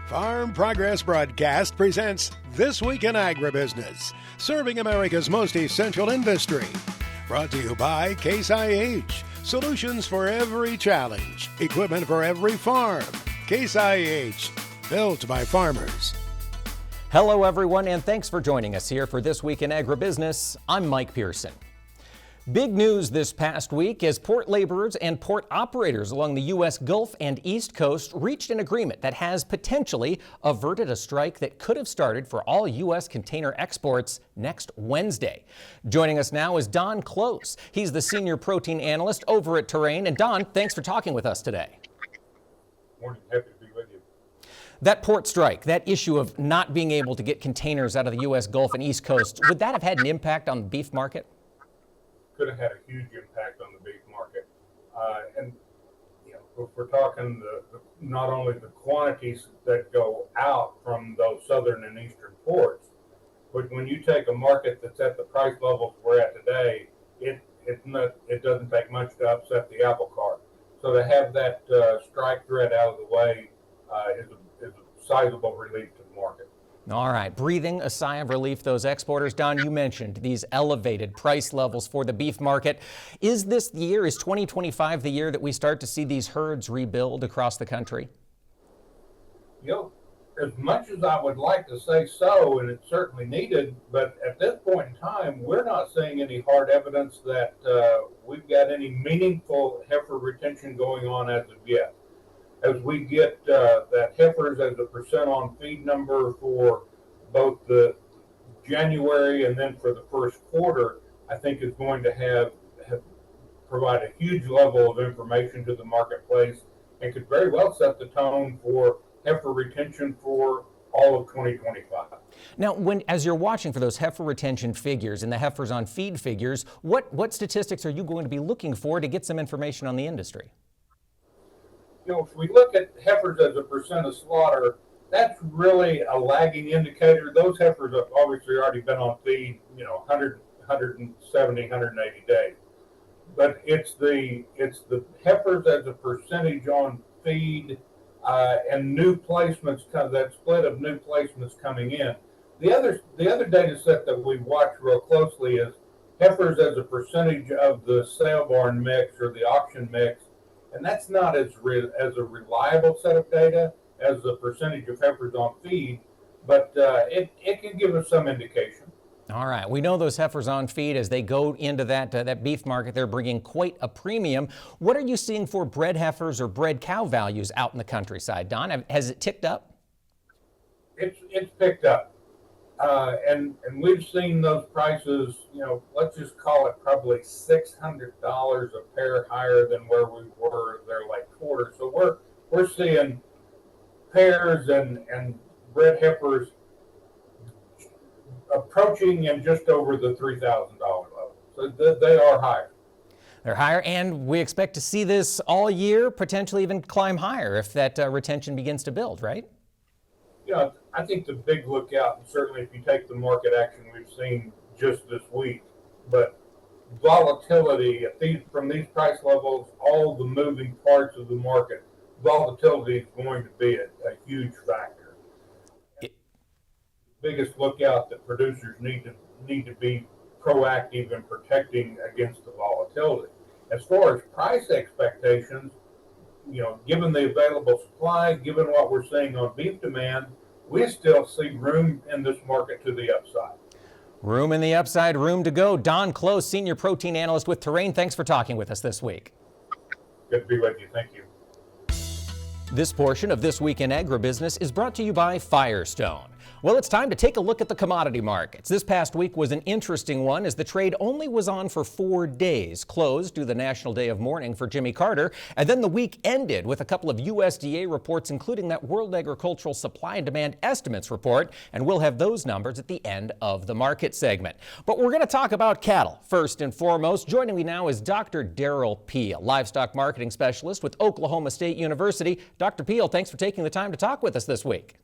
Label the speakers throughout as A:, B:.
A: Farm Progress Broadcast presents This Week in Agribusiness, serving America's most essential industry. Brought to you by Case IH, solutions for every challenge, equipment for every farm. Case IH, built by farmers.
B: Hello everyone, and thanks for joining us here for This Week in Agribusiness. I'm Mike Pearson. Big news this past week as port laborers and port operators along the U.S. Gulf and East Coast reached an agreement that has potentially averted a strike that could have started for all U.S. container exports next Wednesday. Joining us now is Don Close. He's the senior protein analyst over at Terrain. And Don, thanks for talking with us today.
C: Morning, happy to be with you.
B: That port strike, that issue of not being able to get containers out of the U.S. Gulf and East Coast, would that have had an impact on the beef market?
C: Could have had a huge impact on the beef market. And you know, if we're talking not only the quantities that go out from those southern and eastern ports, but when you take a market that's at the price levels we're at today, it doesn't take much to upset the apple cart. So to have that strike threat out of the way is a sizable relief to the market.
B: All right, breathing a sigh of relief, those exporters. Don, you mentioned these elevated price levels for the beef market. Is this the year, is 2025 the year that we start to see these herds rebuild across the country?
C: You know, as much as I would like to say so, and it's certainly needed, but at this point in time, we're not seeing any hard evidence that we've got any meaningful heifer retention going on as of yet. As we get that heifers as a percent on feed number for both the January and then for the first quarter, I think is going to provide a huge level of information to the marketplace and could very well set the tone for heifer retention for all of 2025.
B: Now, as you're watching for those heifer retention figures and the heifers on feed figures, what statistics are you going to be looking for to get some information on the industry?
C: You know, if we look at heifers as a percent of slaughter, that's really a lagging indicator. Those heifers have obviously already been on feed, 100, 170, 180 days. But it's the heifers as a percentage on feed and new placements, that split of new placements coming in. The other data set that we watch real closely is heifers as a percentage of the sale barn mix or the auction mix. And that's not as a reliable set of data as the percentage of heifers on feed, but it can give us some indication.
B: All right, we know those heifers on feed, as they go into that beef market, they're bringing quite a premium. What are you seeing for bred heifers or bred cow values out in the countryside, Don? Has it ticked up?
C: It's picked up. And we've seen those prices, let's just call it probably $600 a pair higher than where we were there like quarter. So we're seeing pairs and bred heifers approaching and just over the $3,000 level. So they are higher.
B: They're higher, and we expect to see this all year, potentially even climb higher if that retention begins to build, right?
C: Yeah, I think the big lookout, and certainly if you take the market action we've seen just this week, but volatility from these price levels, all the moving parts of the market, volatility is going to be a huge factor. Biggest lookout that producers need to be proactive in protecting against the volatility. As far as price expectations, given the available supply, given what we're seeing on beef demand, we still see room in this market to the upside.
B: Room in the upside, room to go. Don Close, senior protein analyst with Terrain. Thanks for talking with us this week.
C: Good to be with you. Thank you.
B: This portion of This Week in Agribusiness is brought to you by Firestone. Well, it's time to take a look at the commodity markets. This past week was an interesting one as the trade only was on for 4 days, closed due to the National Day of Mourning for Jimmy Carter, and then the week ended with a couple of USDA reports, including that World Agricultural Supply and Demand Estimates report, and we'll have those numbers at the end of the market segment. But we're going to talk about cattle first and foremost. Joining me now is Dr. Darrell Peel, livestock marketing specialist with Oklahoma State University. Dr. Peel, thanks for taking the time to talk with us this week.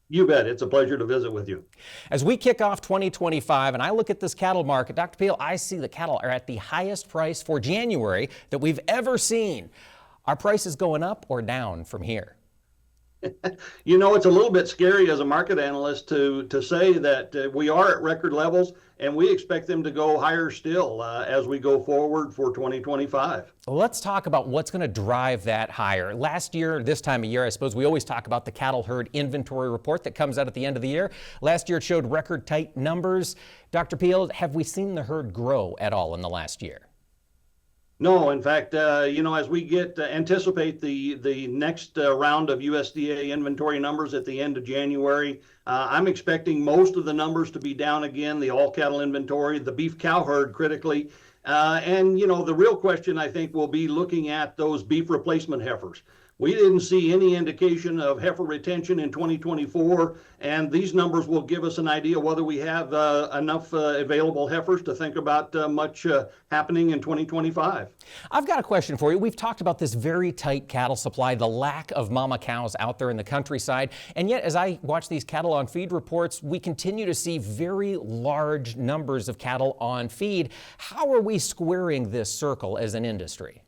D: You bet. It's a pleasure to visit with you.
B: As we kick off 2025 and I look at this cattle market, Dr. Peel, I see the cattle are at the highest price for January that we've ever seen. Are prices going up or down from here?
D: It's a little bit scary as a market analyst to say that we are at record levels, and we expect them to go higher still as we go forward for 2025.
B: Well, let's talk about what's going to drive that higher. Last year, this time of year, I suppose we always talk about the cattle herd inventory report that comes out at the end of the year. Last year, it showed record tight numbers. Dr. Peel, have we seen the herd grow at all in the last year?
D: No, in fact, as we anticipate the next round of USDA inventory numbers at the end of January, I'm expecting most of the numbers to be down again, the all cattle inventory, the beef cow herd critically. And the real question, I think, will be looking at those beef replacement heifers. We didn't see any indication of heifer retention in 2024, and these numbers will give us an idea whether we have enough available heifers to think about much happening in 2025.
B: I've got a question for you. We've talked about this very tight cattle supply, the lack of mama cows out there in the countryside, and yet as I watch these cattle on feed reports, we continue to see very large numbers of cattle on feed. How are we squaring this circle as an industry?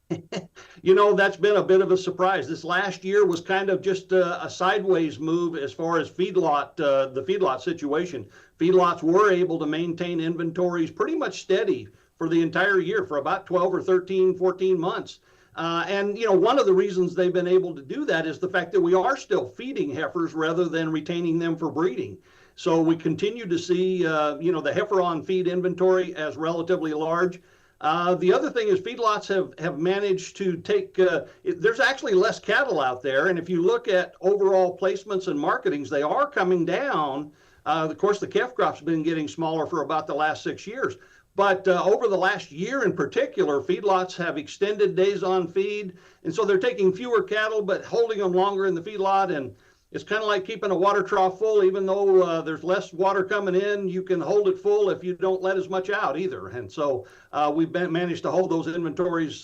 D: That's been a bit of a surprise. This last year was kind of just a sideways move as far as the feedlot situation. Feedlots were able to maintain inventories pretty much steady for the entire year for about 12 or 13, 14 months. And one of the reasons they've been able to do that is the fact that we are still feeding heifers rather than retaining them for breeding. So we continue to see, the heifer on feed inventory as relatively large. The other thing is feedlots have managed to take, there's actually less cattle out there. And if you look at overall placements and marketings, they are coming down. Of course, the calf crop's been getting smaller for about the last 6 years. But over the last year in particular, feedlots have extended days on feed. And so they're taking fewer cattle, but holding them longer in the feedlot. And it's kind of like keeping a water trough full. Even though there's less water coming in, you can hold it full if you don't let as much out either. And so we've managed to hold those inventories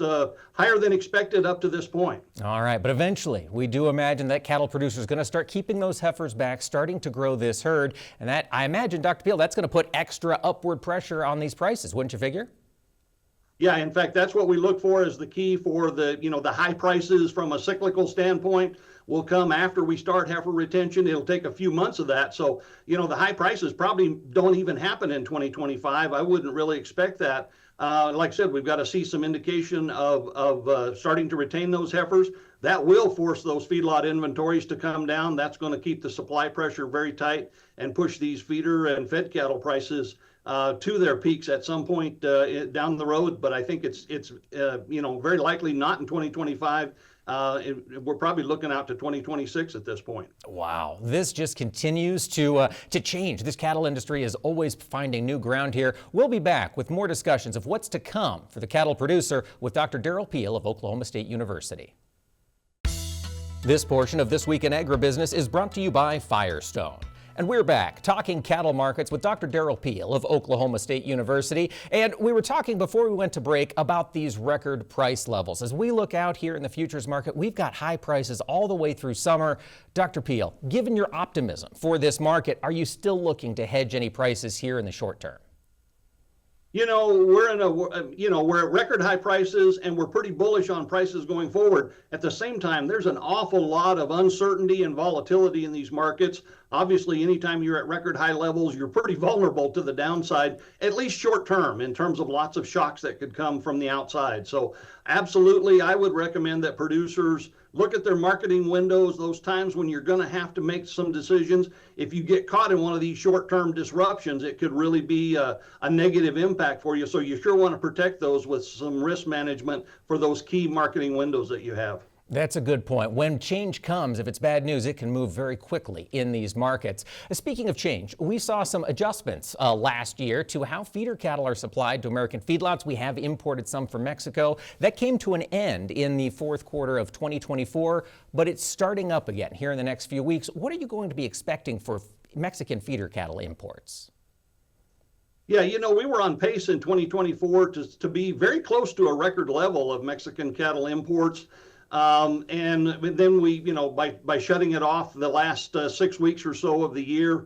D: higher than expected up to this point.
B: All right, but eventually we do imagine that cattle producers are going to start keeping those heifers back, starting to grow this herd. And that, I imagine, Dr. Peel, that's going to put extra upward pressure on these prices, wouldn't you figure?
D: Yeah, in fact, that's what we look for as the key for the high prices from a cyclical standpoint will come after we start heifer retention. It'll take a few months of that. So, the high prices probably don't even happen in 2025. I wouldn't really expect that. Like I said, we've got to see some indication of starting to retain those heifers. That will force those feedlot inventories to come down. That's going to keep the supply pressure very tight and push these feeder and fed cattle prices to their peaks at some point down the road. But I think it's very likely not in 2025. We're probably looking out to 2026 at this point.
B: Wow, this just continues to change. This cattle industry is always finding new ground here. We'll be back with more discussions of what's to come for the cattle producer with Dr. Darrell Peel of Oklahoma State University. This portion of This Week in Agribusiness is brought to you by Firestone. And we're back talking cattle markets with Dr. Darrell Peel of Oklahoma State University. And we were talking before we went to break about these record price levels. As we look out here in the futures market, we've got high prices all the way through summer. Dr. Peel, given your optimism for this market, are you still looking to hedge any prices here in the short term?
D: We're at record high prices and we're pretty bullish on prices going forward. At the same time, there's an awful lot of uncertainty and volatility in these markets. Obviously, anytime you're at record high levels, you're pretty vulnerable to the downside, at least short term, in terms of lots of shocks that could come from the outside. So absolutely, I would recommend that producers look at their marketing windows, those times when you're going to have to make some decisions. If you get caught in one of these short-term disruptions, it could really be a negative impact for you. So you sure want to protect those with some risk management for those key marketing windows that you have.
B: That's a good point. When change comes, if it's bad news, it can move very quickly in these markets. Speaking of change, we saw some adjustments last year to how feeder cattle are supplied to American feedlots. We have imported some from Mexico. That came to an end in the fourth quarter of 2024, but it's starting up again here in the next few weeks. What are you going to be expecting for Mexican feeder cattle imports?
D: Yeah, we were on pace in 2024 to be very close to a record level of Mexican cattle imports. And then we, by shutting it off the last 6 weeks or so of the year,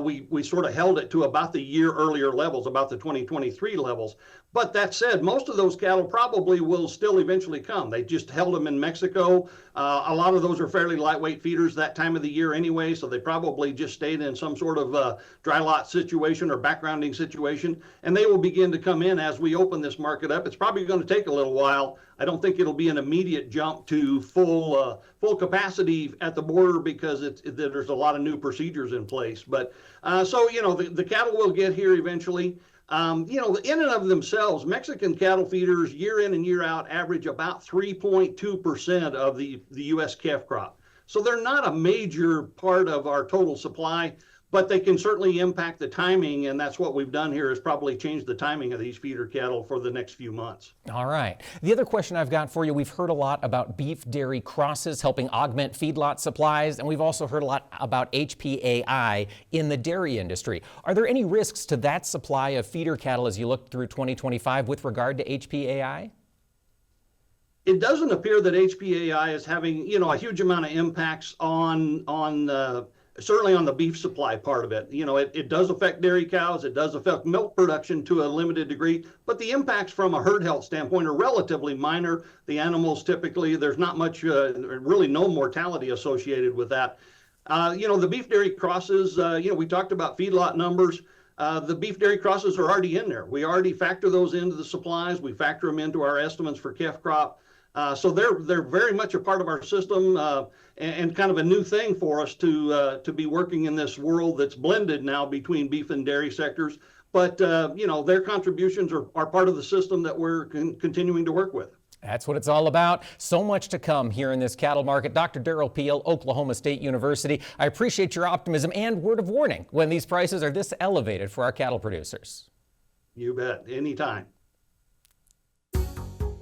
D: we sort of held it to about the year earlier levels, about the 2023 levels. But that said, most of those cattle probably will still eventually come. They just held them in Mexico. A lot of those are fairly lightweight feeders that time of the year anyway, so they probably just stayed in some sort of dry lot situation or backgrounding situation, and they will begin to come in as we open this market up. It's probably going to take a little while. I don't think it'll be an immediate jump to full capacity at the border because there's a lot of new procedures in place. But so, the cattle will get here eventually. In and of themselves, Mexican cattle feeders year in and year out average about 3.2% of the U.S. calf crop. So they're not a major part of our total supply, but they can certainly impact the timing, and that's what we've done here is probably change the timing of these feeder cattle for the next few months.
B: All right. The other question I've got for you, we've heard a lot about beef dairy crosses helping augment feedlot supplies, and we've also heard a lot about HPAI in the dairy industry. Are there any risks to that supply of feeder cattle as you look through 2025 with regard to HPAI?
D: It doesn't appear that HPAI is having, a huge amount of impacts on certainly on the beef supply part of it. It does affect dairy cows. It does affect milk production to a limited degree, but the impacts from a herd health standpoint are relatively minor. The animals typically, there's not much, really no mortality associated with that. The beef dairy crosses, we talked about feedlot numbers. The beef dairy crosses are already in there. We already factor those into the supplies. We factor them into our estimates for calf crop. So they're very much a part of our system and kind of a new thing for us to be working in this world that's blended now between beef and dairy sectors. But, their contributions are part of the system that we're continuing to work with.
B: That's what it's all about. So much to come here in this cattle market. Dr. Darrell Peel, Oklahoma State University. I appreciate your optimism and word of warning when these prices are this elevated for our cattle producers.
D: You bet. Anytime.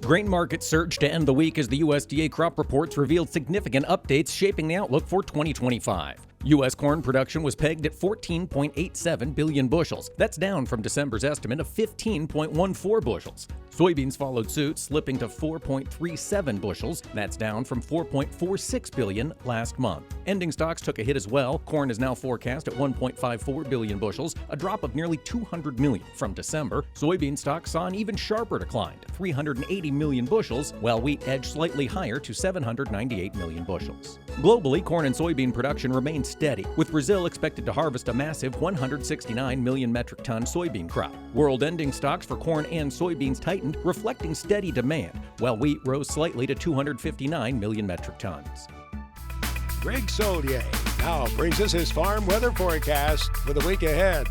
B: Grain markets surged to end the week as the USDA crop reports revealed significant updates shaping the outlook for 2025. U.S. corn production was pegged at 14.87 billion bushels. That's down from December's estimate of 15.14 bushels. Soybeans followed suit, slipping to 4.37 bushels. That's down from 4.46 billion last month. Ending stocks took a hit as well. Corn is now forecast at 1.54 billion bushels, a drop of nearly 200 million from December. Soybean stocks saw an even sharper decline to 380 million bushels, while wheat edged slightly higher to 798 million bushels. Globally, corn and soybean production remains steady, with Brazil expected to harvest a massive 169 million metric ton soybean crop. World ending stocks for corn and soybeans tightened, reflecting steady demand, while wheat rose slightly to 259 million metric tons.
A: Greg Soulje now brings us his farm weather forecast for the week ahead.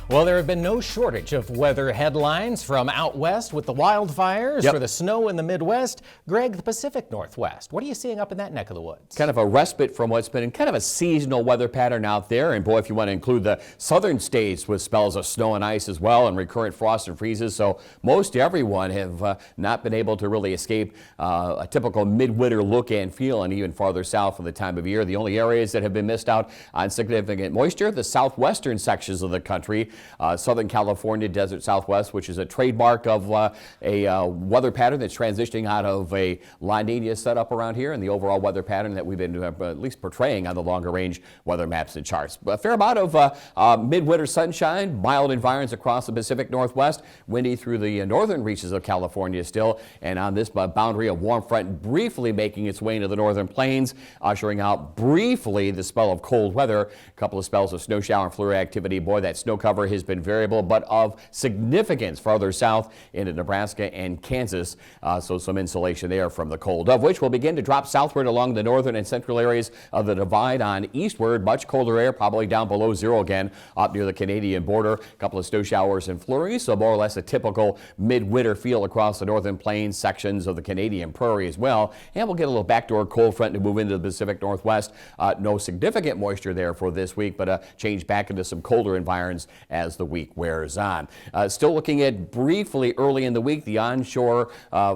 B: Well, there have been no shortage of weather headlines from out west with the wildfires, for the snow in the Midwest. Greg, the Pacific Northwest. What are you seeing up in that neck of the woods?
E: Kind of a respite from what's been kind of a seasonal weather pattern out there. And boy, if you want to include the southern states with spells of snow and ice as well and recurrent frost and freezes. So most everyone have not been able to really escape a typical midwinter look and feel, and even farther south for the time of year. The only areas that have been missed out on significant moisture, the southwestern sections of the country. Southern California, desert Southwest, which is a trademark of a weather pattern that's transitioning out of a La Nina setup around here and the overall weather pattern that we've been at least portraying on the longer range weather maps and charts. A fair amount of midwinter sunshine, mild environs across the Pacific Northwest, windy through the northern reaches of California still, and on this boundary, a warm front briefly making its way into the northern plains, ushering out briefly the spell of cold weather. A couple of spells of snow shower and flurry activity. Boy, that snow cover has been variable, but of significance farther south into Nebraska and Kansas. So some insulation there from the cold, of which will begin to drop southward along the northern and central areas of the divide on eastward. Much colder air, probably down below zero again up near the Canadian border. A couple of snow showers and flurries, so more or less a typical midwinter feel across the northern plains, sections of the Canadian prairie as well. And we'll get a little backdoor cold front to move into the Pacific Northwest. No significant moisture there for this week, but a change back into some colder environs as the week wears on. Still looking at briefly early in the week, the onshore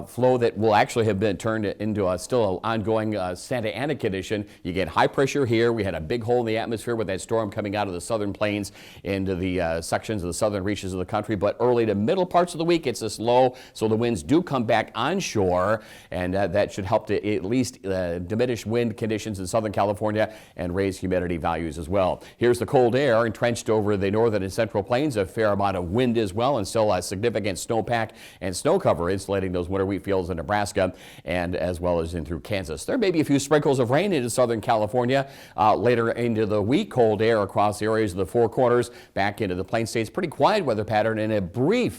E: flow that will actually have been turned into still an ongoing Santa Ana condition. You get high pressure here. We had a big hole in the atmosphere with that storm coming out of the southern plains into the sections of the southern reaches of the country, but early to middle parts of the week, it's this low, so the winds do come back onshore, and that should help to at least diminish wind conditions in Southern California and raise humidity values as well. Here's the cold air entrenched over the northern and central plains, a fair amount of wind as well, and still a significant snowpack and snow cover insulating those winter wheat fields in Nebraska and as well as in through Kansas. There may be a few sprinkles of rain into Southern California later into the week. Cold air across areas of the Four Corners back into the Plain States. Pretty quiet weather pattern and a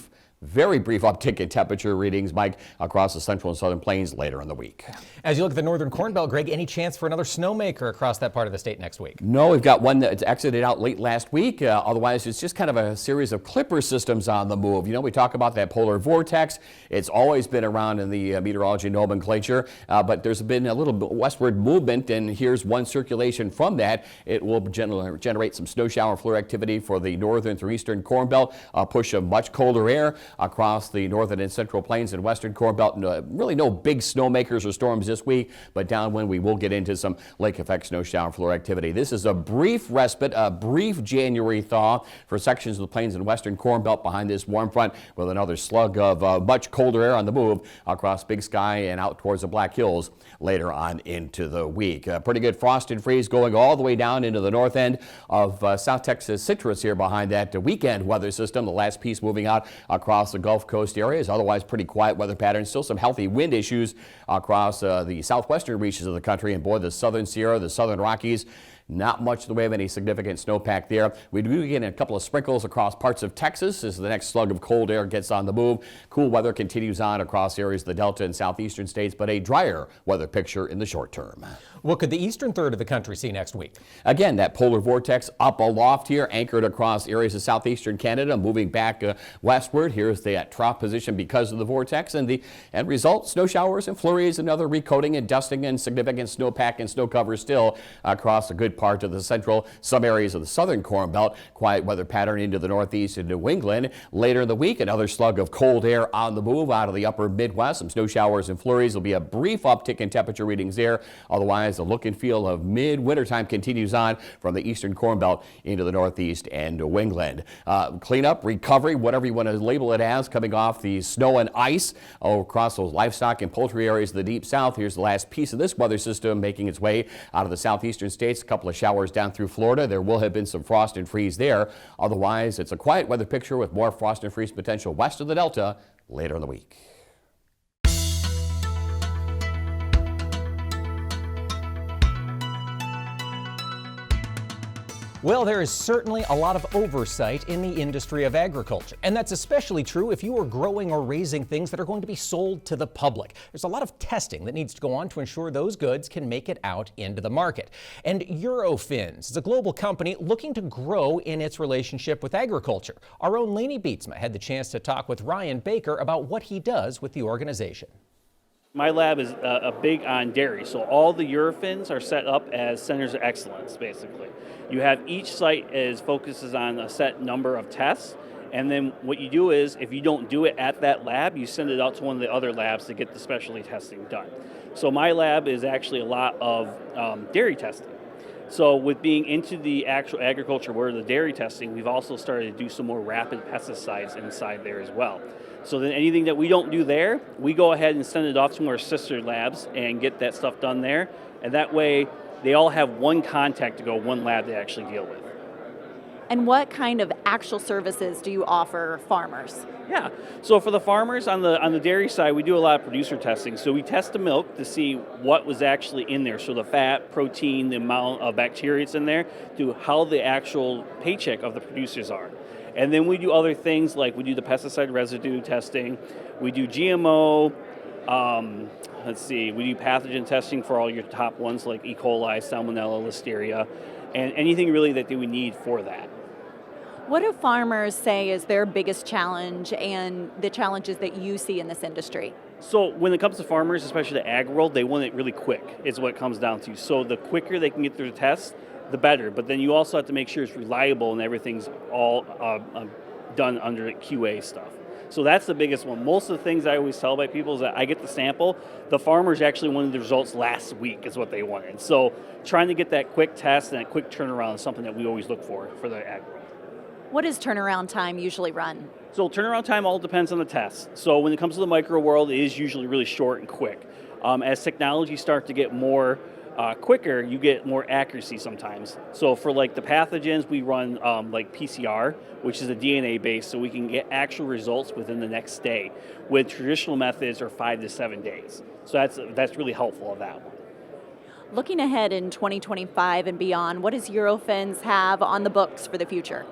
E: very brief uptick in temperature readings, Mike, across the central and southern plains later in the week.
B: As you look at the northern Corn Belt, Greg, any chance for another snowmaker across that part of the state next week?
E: No, we've got one that's exited out late last week. Otherwise, it's just kind of a series of clipper systems on the move. You know, we talk about that polar vortex. It's always been around in the meteorology nomenclature, but there's been a little bit westward movement, and here's one circulation from that. It will generate some snow shower flare activity for the northern through eastern Corn Belt, a push of much colder air across the northern and central plains and western Corn Belt. Really no big snowmakers or storms this week, but downwind we will get into some lake effect snow shower floor activity. This is a brief respite, a brief January thaw for sections of the plains and western Corn Belt behind this warm front, with another slug of much colder air on the move across Big Sky and out towards the Black Hills later on into the week. Pretty good frost and freeze going all the way down into the north end of South Texas citrus here behind that weekend weather system. The last piece moving out across the Gulf Coast areas. Otherwise pretty quiet weather patterns. Still some healthy wind issues across the southwestern reaches of the country, and boy, the southern Sierra, the southern Rockies, not much in the way of any significant snowpack there. We do get a couple of sprinkles across parts of Texas as the next slug of cold air gets on the move. Cool weather continues on across areas of the Delta and southeastern states, but a drier weather picture in the short term.
B: What could the eastern third of the country see next week?
E: Again, that polar vortex up aloft here, anchored across areas of southeastern Canada, moving back westward. Here's the trough position because of the vortex, and the end result, snow showers and flurries, another recoating and dusting and significant snowpack and snow cover still across a good part of the central, some areas of the southern Corn Belt. Quiet weather pattern into the northeast and New England. Later in the week, another slug of cold air on the move out of the upper Midwest. Some snow showers and flurries. There'll be a brief uptick in temperature readings there. Otherwise, the look and feel of mid-winter time continues on from the eastern Corn Belt into the northeast and New England. Cleanup, recovery, whatever you want to label it as, coming off the snow and ice across those livestock and poultry areas of the deep south. Here's the last piece of this weather system making its way out of the southeastern states. A couple of showers down through Florida. There will have been some frost and freeze there. Otherwise, it's a quiet weather picture with more frost and freeze potential west of the Delta later in the week.
B: Well, there is certainly a lot of oversight in the industry of agriculture, and that's especially true if you are growing or raising things that are going to be sold to the public. There's a lot of testing that needs to go on to ensure those goods can make it out into the market. And Eurofins is a global company looking to grow in its relationship with agriculture. Our own Lainey Beatsma had the chance to talk with Ryan Baker about what he does with the organization.
F: My lab is big on dairy, so all the Eurofins are set up as centers of excellence, basically. You have each site focuses on a set number of tests, and then what you do is, if you don't do it at that lab, you send it out to one of the other labs to get the specialty testing done. So my lab is actually a lot of dairy testing. So with being into the actual agriculture where the dairy testing, we've also started to do some more rapid pesticides inside there as well. So then anything that we don't do there, we go ahead and send it off to our sister labs and get that stuff done there. And that way, they all have one contact to go, one lab to actually deal with.
G: And what kind of actual services do you offer farmers?
F: Yeah, so for the farmers on the dairy side, we do a lot of producer testing. So we test the milk to see what was actually in there. So the fat, protein, the amount of bacteria that's in there, to how the actual paycheck of the producers are. And then we do other things like we do the pesticide residue testing, we do GMO, we do pathogen testing for all your top ones like E. coli, Salmonella, Listeria, and anything really that they would need for that.
G: What do farmers say is their biggest challenge and the challenges that you see in this industry?
F: So when it comes to farmers, especially the ag world, they want it really quick, is what it comes down to. So the quicker they can get through the tests, the better. But then you also have to make sure it's reliable and everything's all done under QA stuff. So that's the biggest one. Most of the things I always tell by people is that I get the sample. The farmers actually wanted the results last week is what they wanted. So trying to get that quick test and that quick turnaround is something that we always look for the ag world.
G: What does turnaround time usually run?
F: So turnaround time all depends on the test. So when it comes to the micro world, it is usually really short and quick. As technology starts to get more quicker, you get more accuracy sometimes. So for like the pathogens, we run like PCR, which is a DNA base, so we can get actual results within the next day. With traditional methods, are 5 to 7 days. So that's really helpful of that one.
G: Looking ahead in 2025 and beyond, what does Eurofins have on the books for the future?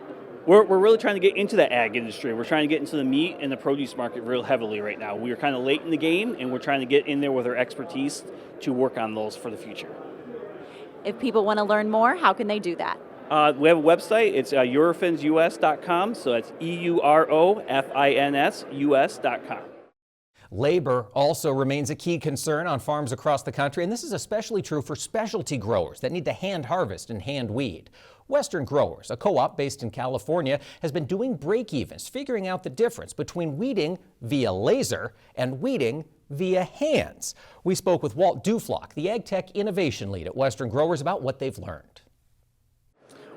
F: We're really trying to get into the ag industry. We're trying to get into the meat and the produce market real heavily right now. We are kind of late in the game, and we're trying to get in there with our expertise to work on those for the future.
G: If people want to learn more, how can they do that?
F: We have a website. It's eurofinsus.com, so it's EUROFINS.US.com.
B: Labor also remains a key concern on farms across the country, and this is especially true for specialty growers that need to hand harvest and hand weed. Western Growers, a co-op based in California, has been doing break-evens, figuring out the difference between weeding via laser and weeding via hands. We spoke with Walt Duflock, the Ag Tech Innovation Lead at Western Growers, about what they've learned.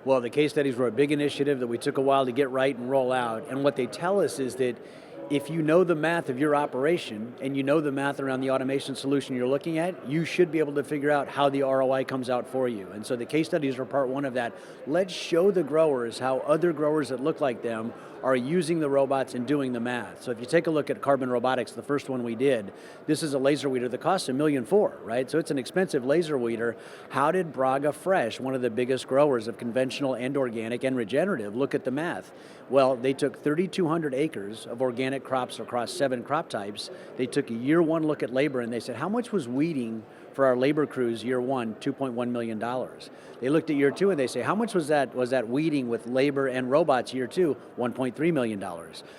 H: Well, the case studies were a big initiative that we took a while to get right and roll out. And what they tell us is that if you know the math of your operation and you know the math around the automation solution you're looking at, you should be able to figure out how the ROI comes out for you. And so the case studies are part one of that. Let's show the growers how other growers that look like them are using the robots and doing the math. So if you take a look at Carbon Robotics, the first one we did, this is a laser weeder that costs $1.4 million, right? So it's an expensive laser weeder. How did Braga Fresh, one of the biggest growers of conventional and organic and regenerative, look at the math? Well, they took 3,200 acres of organic crops across 7 crop types. They took a year one look at labor and they said, how much was weeding for our labor crews year one? $2.1 million. They looked at year two and they say, how much was that weeding with labor and robots year two? $1.3 million.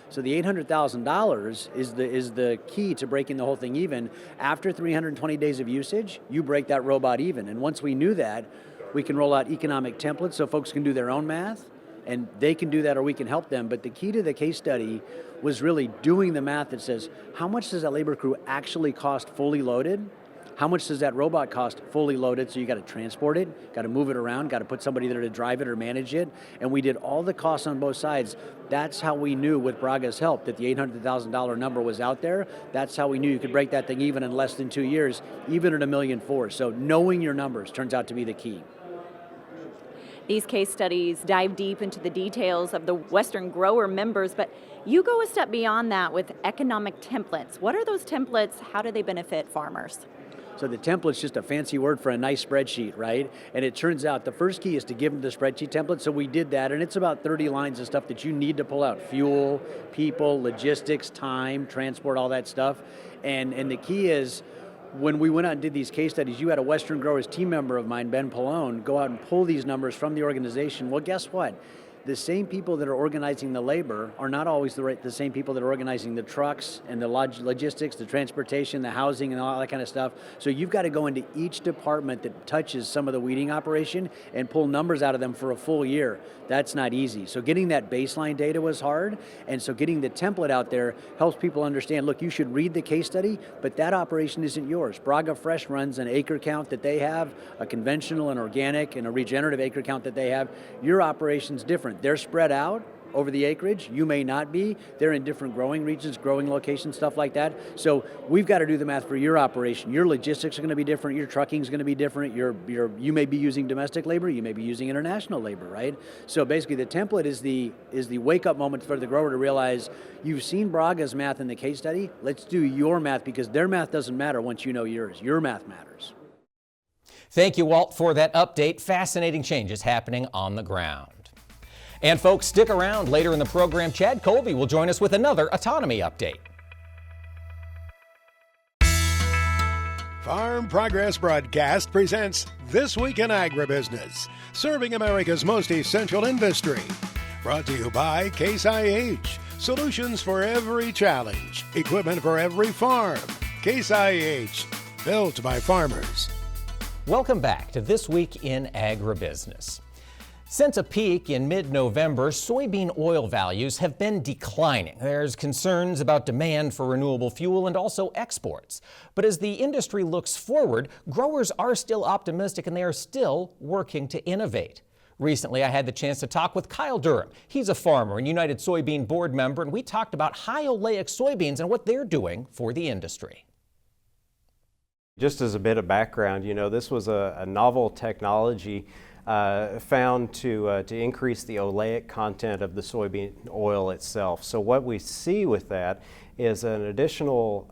H: So the $800,000 is the key to breaking the whole thing even. After 320 days of usage, you break that robot even. And once we knew that, we can roll out economic templates so folks can do their own math, and they can do that or we can help them. But the key to the case study was really doing the math that says, how much does that labor crew actually cost fully loaded? How much does that robot cost fully loaded? So you got to transport it, got to move it around, got to put somebody there to drive it or manage it. And we did all the costs on both sides. That's how we knew with Braga's help that the $800,000 number was out there. That's how we knew you could break that thing even in less than 2 years, even at $1.4 million. So knowing your numbers turns out to be the key.
G: These case studies dive deep into the details of the Western Grower members, but you go a step beyond that with economic templates. What are those templates? How do they benefit farmers?
H: So the template's just a fancy word for a nice spreadsheet, right? And it turns out the first key is to give them the spreadsheet template. So we did that, and it's about 30 lines of stuff that you need to pull out. Fuel, people, logistics, time, transport, all that stuff. And the key is, when we went out and did these case studies, you had a Western Growers team member of mine, Ben Pallone, go out and pull these numbers from the organization. Well, guess what? The same people that are organizing the labor are not always the same people that are organizing the trucks and the logistics, the transportation, the housing, and all that kind of stuff. So you've got to go into each department that touches some of the weeding operation and pull numbers out of them for a full year. That's not easy. So getting that baseline data was hard, and so getting the template out there helps people understand, look, you should read the case study, but that operation isn't yours. Braga Fresh runs an acre count that they have, a conventional and organic and a regenerative acre count that they have. Your operation's different. They're spread out over the acreage. You may not be. They're in different growing regions, growing locations, stuff like that. So we've got to do the math for your operation. Your logistics are going to be different. Your trucking is going to be different. You may be using domestic labor. You may be using international labor, right? So basically the template is the wake-up moment for the grower to realize you've seen Braga's math in the case study. Let's do your math, because their math doesn't matter once you know yours. Your math matters.
B: Thank you, Walt, for that update. Fascinating changes happening on the ground. And folks, stick around. Later in the program, Chad Colby will join us with another autonomy update.
A: Farm Progress Broadcast presents This Week in Agribusiness, serving America's most essential industry. Brought to you by Case IH, solutions for every challenge, equipment for every farm. Case IH, built by farmers.
B: Welcome back to This Week in Agribusiness. Since a peak in mid-November, soybean oil values have been declining. There's concerns about demand for renewable fuel and also exports. But as the industry looks forward, growers are still optimistic and they are still working to innovate. Recently, I had the chance to talk with Kyle Durham. He's a farmer and United Soybean board member, and we talked about high oleic soybeans and what they're doing for the industry.
I: Just as a bit of background, this was a novel technology found to increase the oleic content of the soybean oil itself. So what we see with that is an additional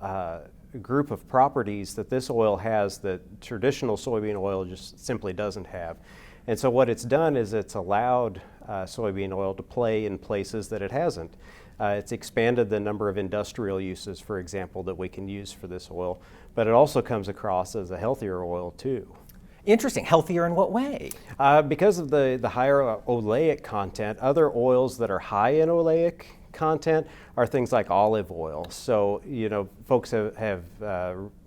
I: group of properties that this oil has that traditional soybean oil just simply doesn't have. And so what it's done is it's allowed soybean oil to play in places that it hasn't. It's expanded the number of industrial uses, for example, that we can use for this oil, but it also comes across as a healthier oil too.
B: Interesting. Healthier in what way?
I: Because of the higher oleic content, other oils that are high in oleic content are things like olive oil. So, folks have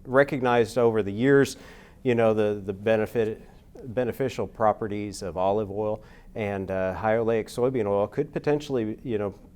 I: recognized over the years, the beneficial properties of olive oil, and high oleic soybean oil could potentially,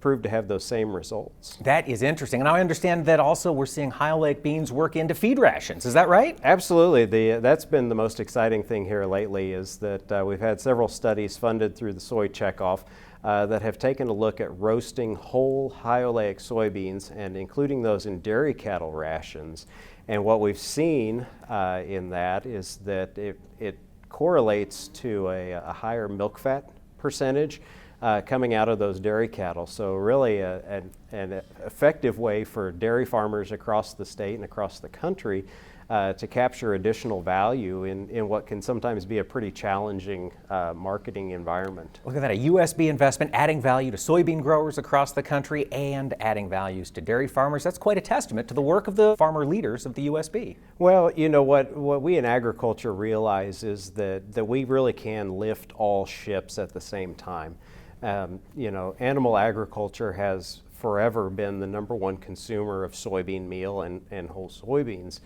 I: prove to have those same results.
B: That is interesting. And I understand that also we're seeing high oleic beans work into feed rations. Is that right?
I: Absolutely. That's been the most exciting thing here lately is that we've had several studies funded through the Soy Checkoff that have taken a look at roasting whole high oleic soybeans and including those in dairy cattle rations. And what we've seen in that is that it correlates to a higher milk fat percentage coming out of those dairy cattle. So really an effective way for dairy farmers across the state and across the country to capture additional value in what can sometimes be a pretty challenging marketing environment.
B: Look at that, a USB investment adding value to soybean growers across the country and adding values to dairy farmers. That's quite a testament to the work of the farmer leaders of the USB.
I: Well, what we in agriculture realize is that we really can lift all ships at the same time. Animal agriculture has forever been the #1 consumer of soybean meal and whole soybeans.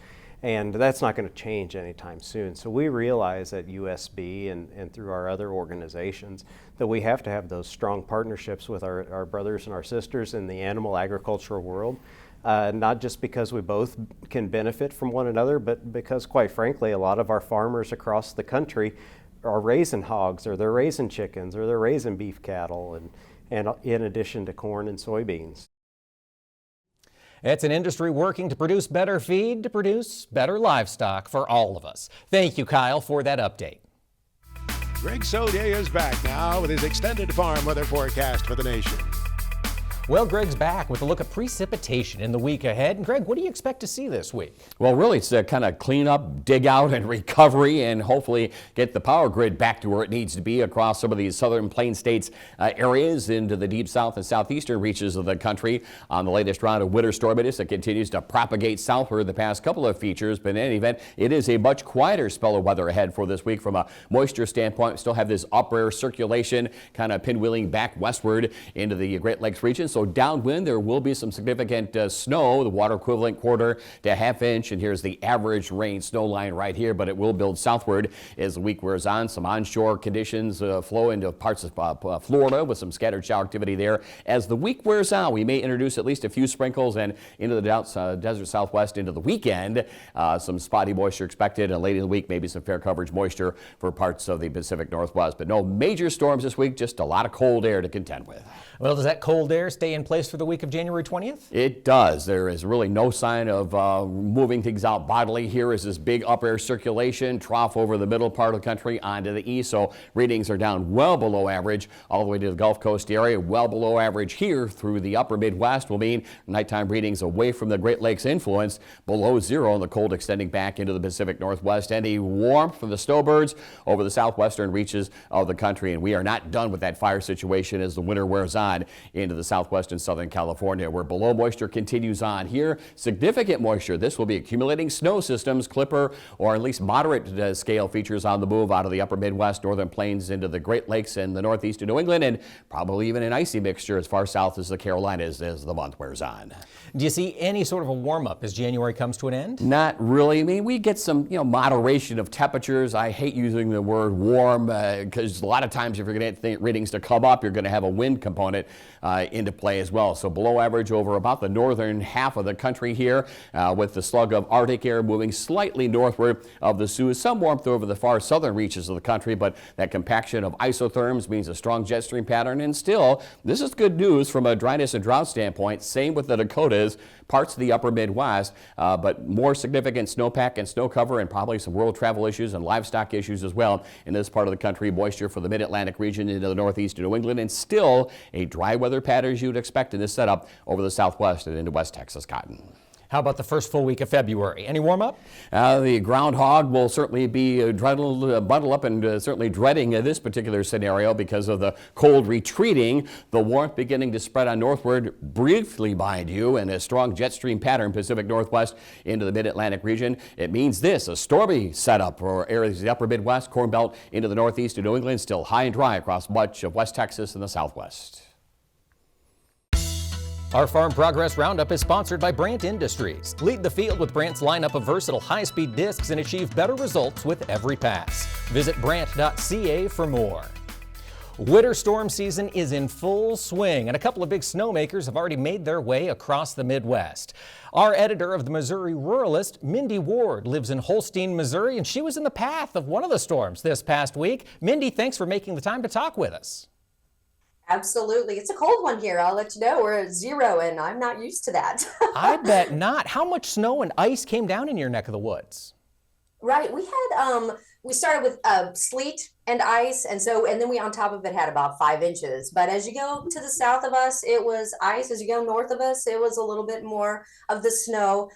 I: And that's not going to change anytime soon. So we realize at USB and through our other organizations that we have to have those strong partnerships with our brothers and our sisters in the animal agricultural world, not just because we both can benefit from one another, but because, quite frankly, a lot of our farmers across the country are raising hogs, or they're raising chickens, or they're raising beef cattle, and in addition to corn and soybeans.
B: It's an industry working to produce better feed, to produce better livestock for all of us. Thank you, Kyle, for that update.
A: Greg Soulje is back now with his extended farm weather forecast for the nation.
B: Well, Greg's back with a look at precipitation in the week ahead. And Greg, what do you expect to see this week?
E: Well, really, it's a kind of clean up, dig out, and recovery, and hopefully get the power grid back to where it needs to be across some of these southern plain states areas into the deep south and southeastern reaches of the country on the latest round of winter storminess that continues to propagate southward the past couple of features. But in any event, it is a much quieter spell of weather ahead for this week from a moisture standpoint. We still have this upper air circulation kind of pinwheeling back westward into the Great Lakes region. So downwind, there will be some significant snow, the water equivalent 1/4 to 1/2 inch. And here's the average rain snow line right here, but it will build southward as the week wears on. Some onshore conditions flow into parts of Florida with some scattered shower activity there. As the week wears on, we may introduce at least a few sprinkles and into the desert southwest into the weekend. Some spotty moisture expected, and late in the week, maybe some fair coverage moisture for parts of the Pacific Northwest. But no major storms this week, just a lot of cold air to contend with.
B: Well, does that cold air stay in place for the week of January 20th?
E: It does. There is really no sign of moving things out bodily. Here is this big upper air circulation trough over the middle part of the country onto the east. So readings are down well below average all the way to the Gulf Coast area. Well below average here through the upper Midwest will mean nighttime readings away from the Great Lakes influence below zero, and the cold extending back into the Pacific Northwest. Any warmth from the snowbirds over the southwestern reaches of the country. And we are not done with that fire situation as the winter wears on into the southwest southwest and southern California, where below moisture continues on. Here, significant moisture. This will be accumulating snow systems, clipper or at least moderate scale features on the move out of the upper Midwest, northern plains into the Great Lakes and the northeast of New England, and probably even an icy mixture as far south as the Carolinas as the month wears on.
B: Do you see any sort of a warm-up as January comes to an end?
E: Not really. I mean, we get some, moderation of temperatures. I hate using the word warm because a lot of times if you're going to get readings to come up, you're going to have a wind component into play as well. So below average over about the northern half of the country here with the slug of Arctic air moving slightly northward of the Sioux. Some warmth over the far southern reaches of the country, but that compaction of isotherms means a strong jet stream pattern. And still, this is good news from a dryness and drought standpoint. Same with the Dakotas, parts of the upper Midwest, but more significant snowpack and snow cover and probably some world travel issues and livestock issues as well in this part of the country. Moisture for the mid-Atlantic region into the northeast of New England, and still a dry weather pattern as you would expect in this setup over the southwest and into West Texas cotton.
B: How about the first full week of February? Any warm-up?
E: The groundhog will certainly be bundled up and certainly dreading this particular scenario because of the cold retreating, the warmth beginning to spread on northward briefly behind you, and a strong jet stream pattern Pacific Northwest into the mid-Atlantic region. It means this, a stormy setup for areas of the upper Midwest, Corn Belt into the northeast of New England, still high and dry across much of West Texas and the southwest.
B: Our Farm Progress Roundup is sponsored by Brandt Industries. Lead the field with Brandt's lineup of versatile high-speed discs and achieve better results with every pass. Visit brandt.ca for more. Winter storm season is in full swing, and a couple of big snowmakers have already made their way across the Midwest. Our editor of the Missouri Ruralist, Mindy Ward, lives in Holstein, Missouri, and she was in the path of one of the storms this past week. Mindy, thanks for making the time to talk with us.
J: Absolutely. It's a cold one here. I'll let you know. We're at 0 and I'm not used to that.
B: I bet not. How much snow and ice came down in your neck of the woods?
J: Right. We started with sleet and ice. And then we on top of it had about 5 inches. But as you go to the south of us, it was ice. As you go north of us, it was a little bit more of the snow.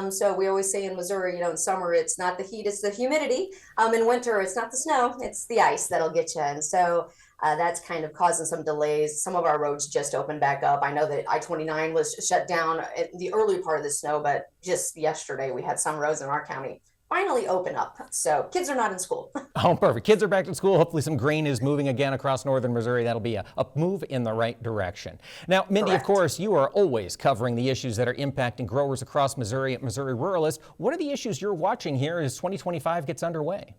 J: So we always say in Missouri, in summer, it's not the heat, it's the humidity. In winter, it's not the snow, it's the ice that'll get you. And so that's kind of causing some delays. Some of our roads just opened back up. I know that I-29 was shut down at the early part of the snow, but just yesterday we had some roads in our county finally open up. So kids are not in school.
B: Oh, perfect. Kids are back to school. Hopefully some grain is moving again across northern Missouri. That'll be a move in the right direction. Now, Mindy,
J: Correct.
B: Of course, you are always covering the issues that are impacting growers across Missouri at Missouri Ruralist. What are the issues you're watching here as 2025 gets underway?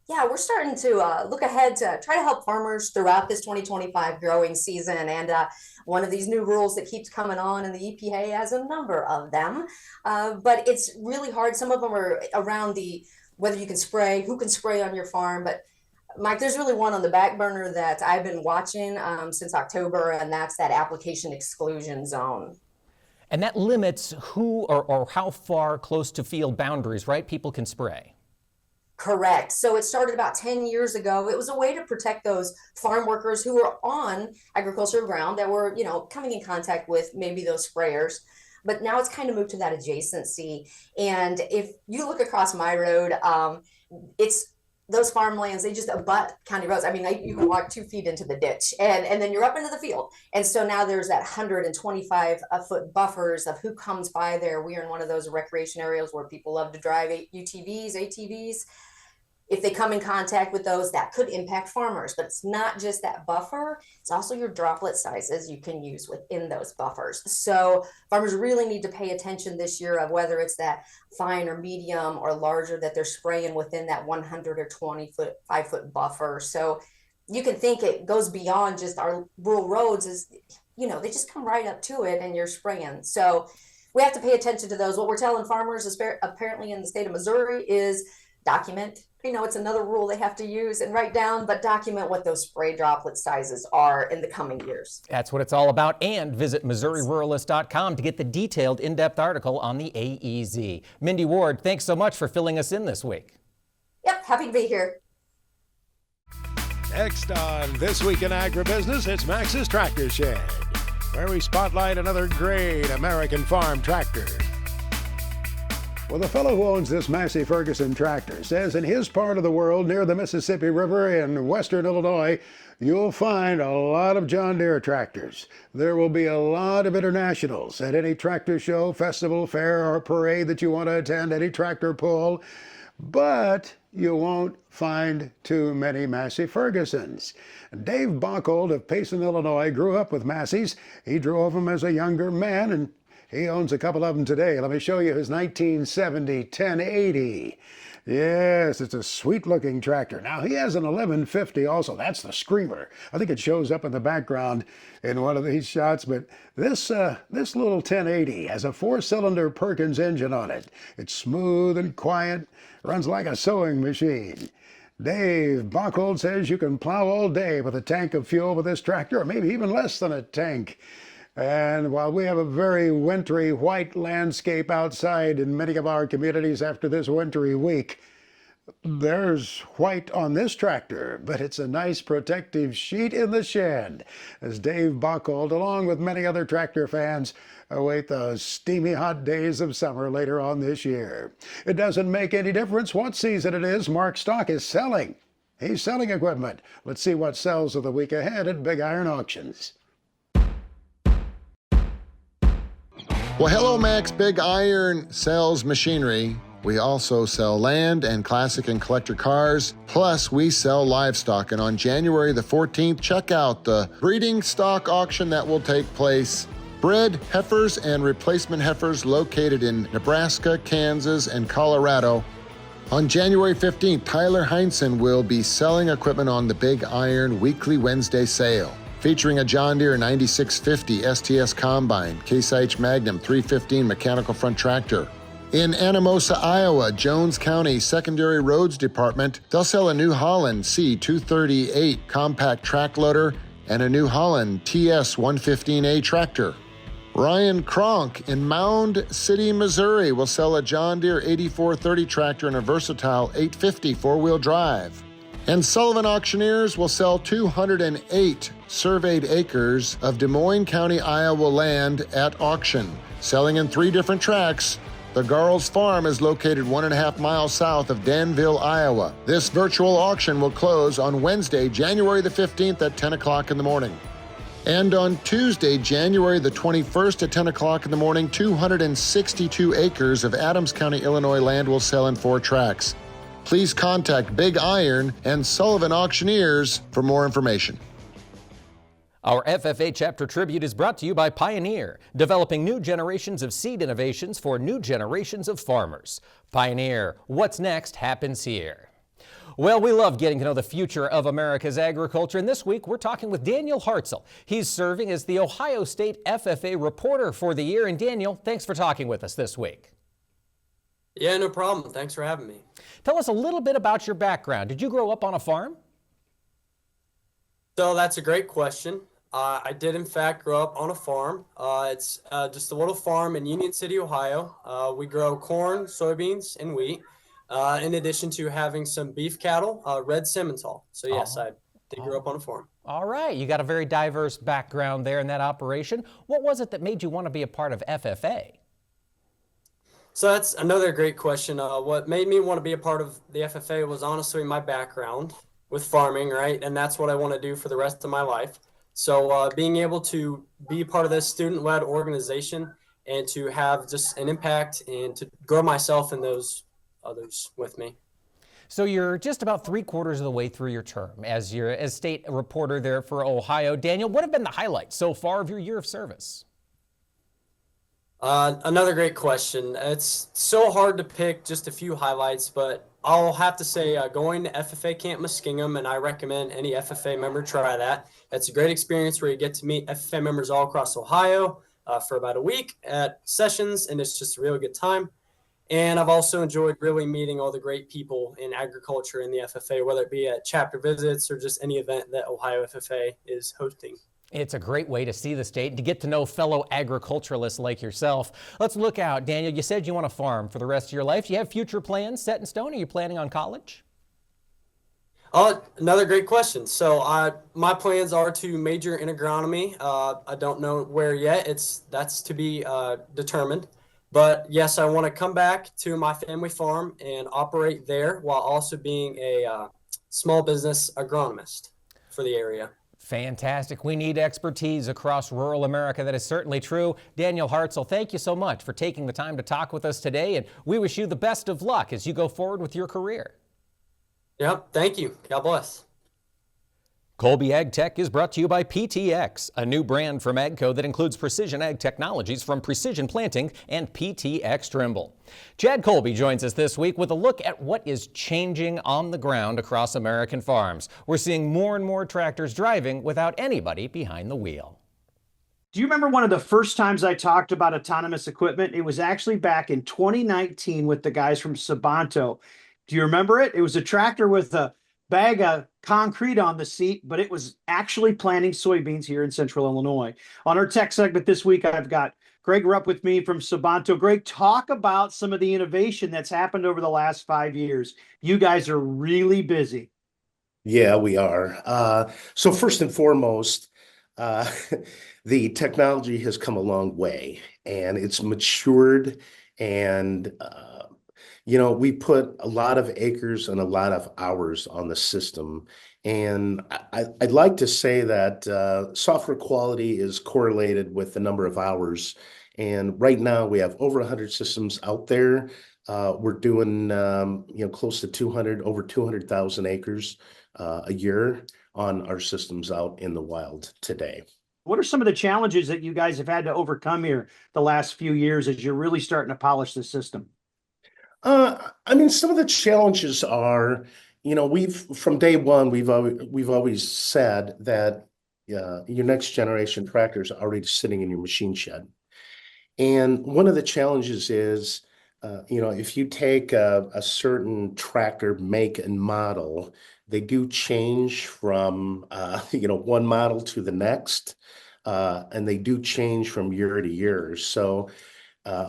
J: Yeah, we're starting to look ahead to try to help farmers throughout this 2025 growing season. And one of these new rules that keeps coming on, and the EPA has a number of them, but it's really hard. Some of them are around whether you can spray, who can spray on your farm. But Mike, there's really one on the back burner that I've been watching since October, and that's that application exclusion zone.
B: And that limits who or how far close to field boundaries, right, people can spray.
J: Correct. So it started about 10 years ago. It was a way to protect those farm workers who were on agricultural ground that were, coming in contact with maybe those sprayers. But now it's kind of moved to that adjacency. And if you look across my road, it's those farmlands, they just abut county roads. I mean, you can walk 2 feet into the ditch and then you're up into the field. And so now there's that 125-foot buffers of who comes by there. We are in one of those recreation areas where people love to drive UTVs, ATVs. If they come in contact with those, that could impact farmers. But it's not just that buffer, it's also your droplet sizes you can use within those buffers. So farmers really need to pay attention this year of whether it's that fine or medium or larger that they're spraying within that 100 or 25-foot buffer. So you can think it goes beyond just our rural roads, they just come right up to it and you're spraying. So we have to pay attention to those. What we're telling farmers, apparently in the state of Missouri, is document. It's another rule they have to use and write down, but document what those spray droplet sizes are in the coming years.
B: That's what it's all about. And visit MissouriRuralist.com to get the detailed in-depth article on the AEZ. Mindy Ward, thanks so much for filling us in this week.
J: Yep, happy to be here.
A: Next on This Week in Agribusiness, it's Max's Tractor Shed, where we spotlight another great American farm tractor. Well, the fellow who owns this Massey Ferguson tractor says in his part of the world near the Mississippi River in western Illinois, you'll find a lot of John Deere tractors. There will be a lot of internationals at any tractor show, festival, fair, or parade that you want to attend, any tractor pull, but you won't find too many Massey Fergusons. Dave Bockold of Pearson, Illinois, grew up with Masseys. He drove them as a younger man, and he owns a couple of them today. Let me show you his 1970 1080. Yes, it's a sweet-looking tractor. Now, he has an 1150 also. That's the Screamer. I think it shows up in the background in one of these shots, but this little 1080 has a 4-cylinder Perkins engine on it. It's smooth and quiet, runs like a sewing machine. Dave Bockold says you can plow all day with a tank of fuel with this tractor, or maybe even less than a tank. And while we have a very wintry white landscape outside in many of our communities after this wintry week, there's white on this tractor, but it's a nice protective sheet in the shed, as Dave Bockold, along with many other tractor fans, await the steamy hot days of summer later on this year. It doesn't make any difference what season it is. Mark Stock is selling. He's selling equipment. Let's see what sells of the week ahead at Big Iron Auctions.
K: Well, Hello Max Big Iron sells machinery. We also sell land and classic and collector cars. Plus, we sell livestock. And on January the 14th, check out the breeding stock auction that will take place. Bred heifers and replacement heifers located in Nebraska, Kansas, and Colorado. On January 15th, Tyler Heinsohn will be selling equipment on the Big Iron Weekly Wednesday sale, featuring a John Deere 9650 STS Combine, Case IH Magnum 315 mechanical front tractor. In Anamosa, Iowa, Jones County Secondary Roads Department, they'll sell a New Holland C238 compact track loader and a New Holland TS 115A tractor. Ryan Kronk in Mound City, Missouri will sell a John Deere 8430 tractor and a versatile 850 four-wheel drive. And Sullivan Auctioneers will sell 208 surveyed acres of Des Moines County, Iowa land at auction, selling in 3 different tracks. The Garles Farm is located 1.5 miles south of Danville, Iowa. This virtual auction will close on Wednesday, January the 15th at 10 o'clock in the morning. And on Tuesday, January the 21st at 10 o'clock in the morning, 262 acres of Adams County, Illinois land will sell in 4 tracks. Please contact Big Iron and Sullivan Auctioneers for more information.
B: Our FFA Chapter Tribute is brought to you by Pioneer, developing new generations of seed innovations for new generations of farmers. Pioneer, what's next happens here. Well, we love getting to know the future of America's agriculture, and this week we're talking with Daniel Hartzell. He's serving as the Ohio State FFA reporter for the year. And Daniel, thanks for talking with us this week.
L: Yeah, no problem. Thanks for having me.
B: Tell us a little bit about your background. Did you grow up on a farm?
L: So that's a great question. I did, in fact, grow up on a farm. It's just a little farm in Union City, Ohio. We grow corn, soybeans, and wheat, in addition to having some beef cattle, red Simmental. So, yes, I did grow up on a farm. All
B: right. You got a very diverse background there in that operation. What was it that made you want to be a part of FFA?
L: So that's another great question. What made me want to be a part of the FFA was honestly my background with farming, right? And that's what I want to do for the rest of my life. So being able to be part of this student-led organization and to have just an impact and to grow myself and those others with me.
B: So you're just about 3/4 of the way through your term as state reporter there for Ohio. Daniel, what have been the highlights so far of your year of service?
L: Another great question. It's so hard to pick just a few highlights, but I'll have to say going to FFA Camp Muskingum, and I recommend any FFA member try that. It's a great experience where you get to meet FFA members all across Ohio for about a week at sessions, and it's just a really good time. And I've also enjoyed really meeting all the great people in agriculture in the FFA, whether it be at chapter visits or just any event that Ohio FFA is hosting.
B: It's a great way to see the state and to get to know fellow agriculturalists like yourself. Let's look out. Daniel, you said you want to farm for the rest of your life. Do you have future plans set in stone? Are you planning on college?
L: Another great question. So my plans are to major in agronomy. I don't know where yet. That's to be determined. But yes, I want to come back to my family farm and operate there while also being a small business agronomist for the area.
B: Fantastic. We need expertise across rural America. That is certainly true. Daniel Hartzell, thank you so much for taking the time to talk with us today, and we wish you the best of luck as you go forward with your career.
L: Yep, thank you. God bless.
B: Colby Ag Tech is brought to you by PTx, a new brand from AGCO that includes precision ag technologies from Precision Planting and PTx Trimble. Chad Colby joins us this week with a look at what is changing on the ground across American farms. We're seeing more and more tractors driving without anybody behind the wheel.
M: Do you remember one of the first times I talked about autonomous equipment? It was actually back in 2019 with the guys from Sabanto. Do you remember it? It was a tractor with a bag of concrete on the seat, but it was actually planting soybeans here in Central Illinois. On our tech segment this week, I've got Greg Rupp with me from Sabanto. Greg, talk about some of the innovation that's happened over the last 5 years. You guys are really busy.
N: Yeah, we are. So first and foremost, the technology has come a long way and it's matured, and we put a lot of acres and a lot of hours on the system. And I'd like to say that software quality is correlated with the number of hours. And right now we have over 100 systems out there. We're doing, close to over 200,000 acres a year on our systems out in the wild today.
M: What are some of the challenges that you guys have had to overcome here the last few years as you're really starting to polish the system?
N: Some of the challenges are, from day one, we've always said that your next generation tractors are already sitting in your machine shed. And one of the challenges is, if you take a certain tractor make and model, they do change from, one model to the next, and they do change from year to year. So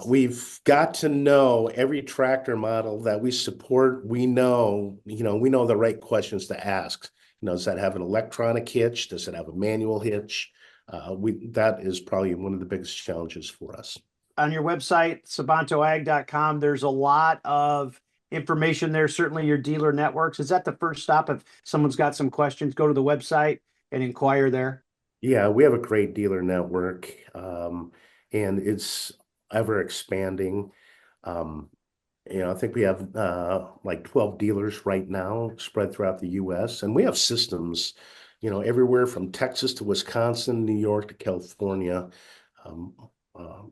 N: we've got to know every tractor model that we support. We know the right questions to ask. Does that have an electronic hitch? Does it have a manual hitch? That is probably one of the biggest challenges for us.
M: On your website, sabantoag.com, there's a lot of information there, certainly your dealer networks. Is that the first stop if someone's got some questions? Go to the website and inquire there?
N: Yeah, we have a great dealer network, and it's ever expanding. I think we have like 12 dealers right now spread throughout the U.S. And we have systems, everywhere from Texas to Wisconsin, New York to California.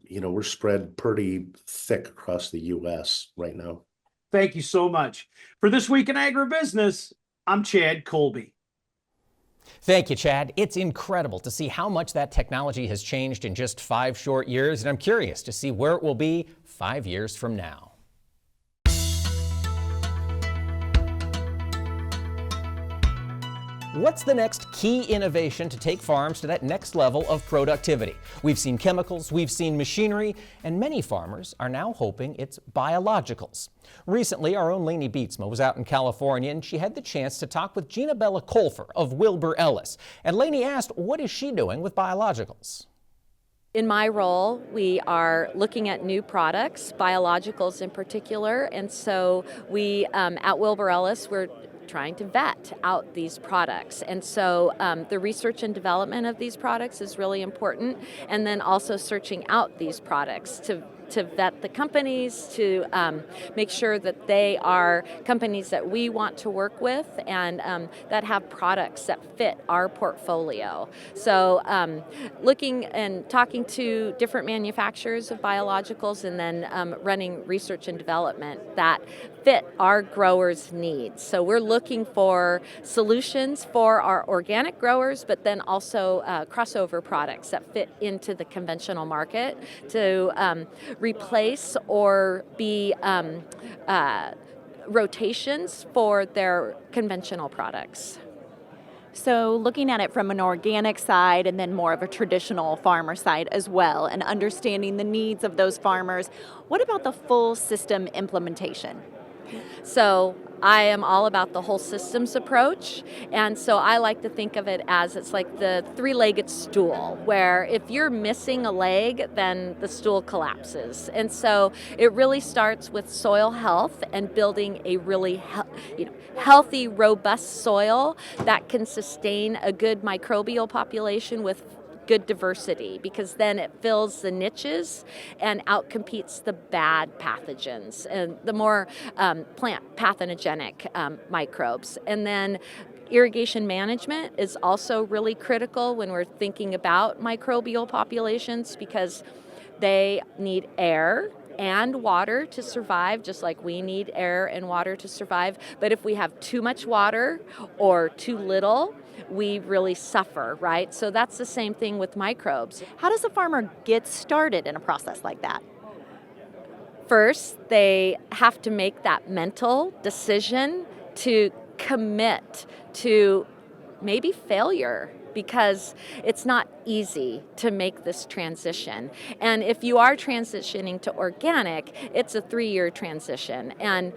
N: We're spread pretty thick across the U.S. right now.
M: Thank you so much. For This Week in Agribusiness, I'm Chad Colby.
B: Thank you, Chad. It's incredible to see how much that technology has changed in just 5 short years, and I'm curious to see where it will be 5 years from now. What's the next key innovation to take farms to that next level of productivity? We've seen chemicals, we've seen machinery, and many farmers are now hoping it's biologicals. Recently, our own Lainey Beatsma was out in California, and she had the chance to talk with Gina Bella Colfer of Wilbur Ellis. And Lainey asked, what is she doing with biologicals?
O: In my role, we are looking at new products, biologicals in particular, and so we, at Wilbur Ellis, we're trying to vet out these products. And so the research and development of these products is really important, and then also searching out these products to vet the companies, to make sure that they are companies that we want to work with and that have products that fit our portfolio. So looking and talking to different manufacturers of biologicals, and then running research and development that fit our growers' needs. So we're looking for solutions for our organic growers, but then also crossover products that fit into the conventional market to replace or be rotations for their conventional products.
G: So looking at it from an organic side and then more of a traditional farmer side as well, and understanding the needs of those farmers, what about the full system implementation?
O: So I am all about the whole systems approach, and so I like to think of it as it's like the three-legged stool, where if you're missing a leg, then the stool collapses. And so it really starts with soil health and building a really healthy, robust soil that can sustain a good microbial population with good diversity, because then it fills the niches and outcompetes the bad pathogens and the more plant pathogenic microbes. And then irrigation management is also really critical when we're thinking about microbial populations, because they need air and water to survive, just like we need air and water to survive. But if we have too much water or too little, we really suffer, right? So that's the same thing with microbes.
G: How does a farmer get started in a process like that?
O: First, they have to make that mental decision to commit to maybe failure, because it's not easy to make this transition. And if you are transitioning to organic, it's a 3-year transition. And,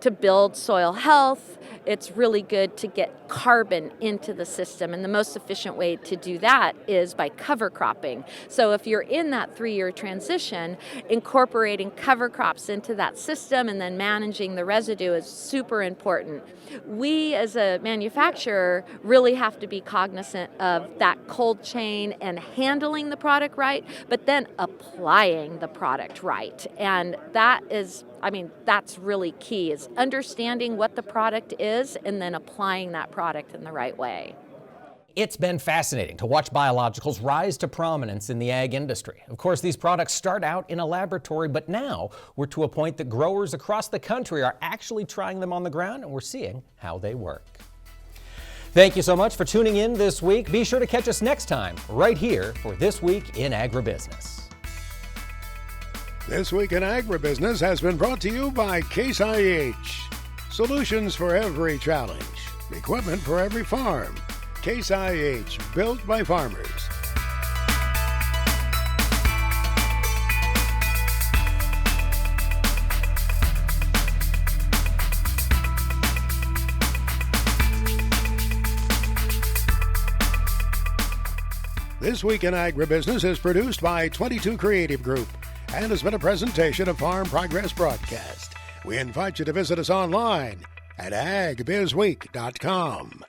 O: to build soil health, it's really good to get carbon into the system. And the most efficient way to do that is by cover cropping. So if you're in that 3-year transition, incorporating cover crops into that system and then managing the residue is super important. We as a manufacturer really have to be cognizant of that cold chain and handling the product right, but then applying the product right. And that's really key, is understanding what the product is and then applying that product in the right way.
B: It's been fascinating to watch biologicals rise to prominence in the ag industry. Of course, these products start out in a laboratory, but now we're to a point that growers across the country are actually trying them on the ground, and we're seeing how they work. Thank you so much for tuning in this week. Be sure to catch us next time right here for This Week in Agribusiness.
A: This Week in Agribusiness has been brought to you by Case IH. Solutions for every challenge. Equipment for every farm. Case IH, built by farmers. This Week in Agribusiness is produced by 22 Creative Group and has been a presentation of Farm Progress Broadcast. We invite you to visit us online at agbizweek.com.